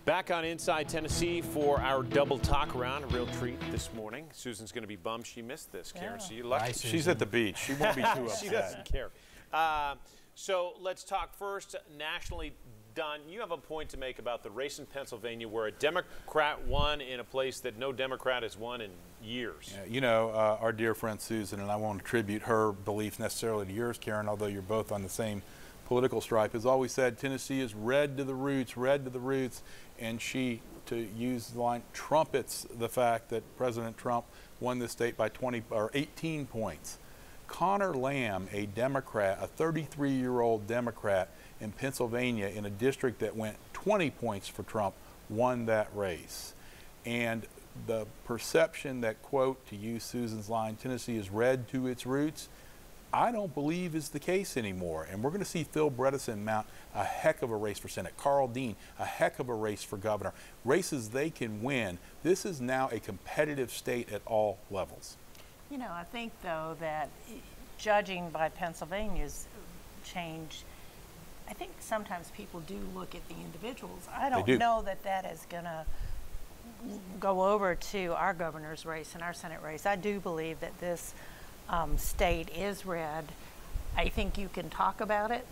Back on Inside Tennessee for our double talk around. A real treat this morning. Susan's going to be bummed she missed this, Karen. Yeah. So you're lucky. She's at the beach. She won't be too upset. She doesn't care. So let's talk first nationally. Don, you have a point to make about the race in Pennsylvania where a Democrat won in a place that no Democrat has won in years. Yeah, you know, our dear friend Susan, and I won't attribute her beliefs necessarily to yours, Karen, although you're both on the same political stripe, has always said Tennessee is red to the roots, and she, to use the line, trumpets the fact that President Trump won this state by 18 points. Connor Lamb, a Democrat, a 33-year-old Democrat in Pennsylvania in a district that went 20 points for Trump, won that race. And the perception that, quote, to use Susan's line, Tennessee is red to its roots, I don't believe is the case anymore. And we're going to see Phil Bredesen mount a heck of a race for Senate. Carl Dean, a heck of a race for governor. Races they can win. This is now a competitive state at all levels. You know, I think, though, that judging by Pennsylvania's change, I think sometimes people do look at the individuals. I don't know that that is going to go over to our governor's race and our Senate race. I do believe that this state is red. I think you can talk about it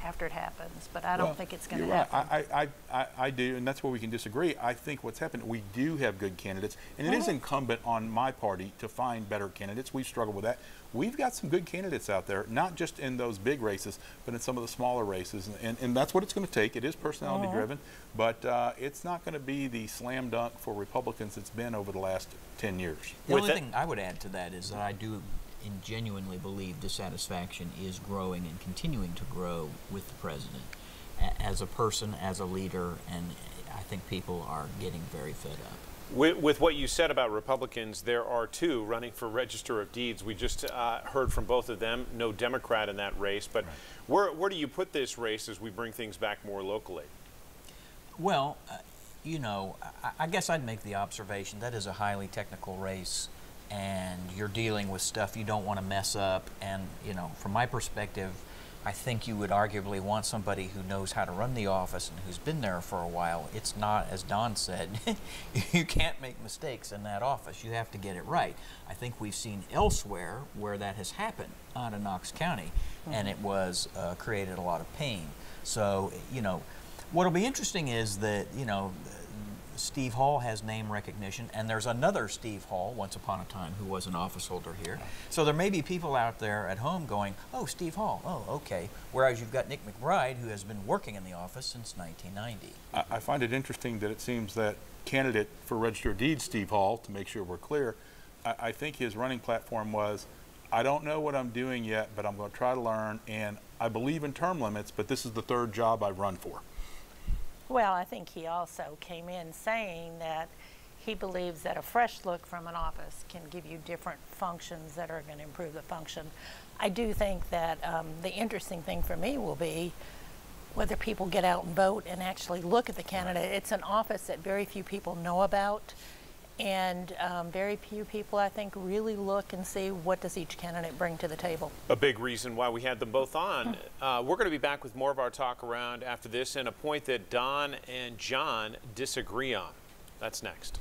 after it happens, but I don't think it's going to happen. Right. I do, and that's where we can disagree. I think what's happened, we do have good candidates, and it is incumbent on my party to find better candidates. We've struggled with that. We've got some good candidates out there, not just in those big races, but in some of the smaller races, and that's what it's going to take. It is personality driven, but it's not going to be the slam dunk for Republicans it's been over the last 10 years. The only thing I would add to that is that I do genuinely believe dissatisfaction is growing and continuing to grow with the president as a person, as a leader, and I think people are getting very fed up. With what you said about Republicans, there are two running for Register of Deeds. We just heard from both of them, no Democrat in that race, but where do you put this race as we bring things back more locally? Well, you know, I guess I'd make the observation that is a highly technical race, and you're dealing with stuff you don't want to mess up. And, you know, from my perspective, I think you would arguably want somebody who knows how to run the office and who's been there for a while. It's not, as Don said, you can't make mistakes in that office. You have to get it right. I think we've seen elsewhere where that has happened out of Knox County, and it was created a lot of pain. So, you know, what'll be interesting is that, you know, Steve Hall has name recognition, and there's another Steve Hall, once upon a time, who was an office holder here. So there may be people out there at home going, oh, Steve Hall, oh, okay. Whereas you've got Nick McBride, who has been working in the office since 1990. I find it interesting that it seems that candidate for Register of Deeds, Steve Hall, to make sure we're clear, I think his running platform was, I don't know what I'm doing yet, but I'm going to try to learn, and I believe in term limits, but this is the third job I've run for. Well, I think he also came in saying that he believes that a fresh look from an office can give you different functions that are going to improve the function. I do think that the interesting thing for me will be whether people get out and vote and actually look at the candidate. It's an office that very few people know about, and very few people, I think, really look and see what does each candidate bring to the table. A big reason why we had them both on. We're going to be back with more of our talk around after this, and a point that Don and John disagree on. That's next.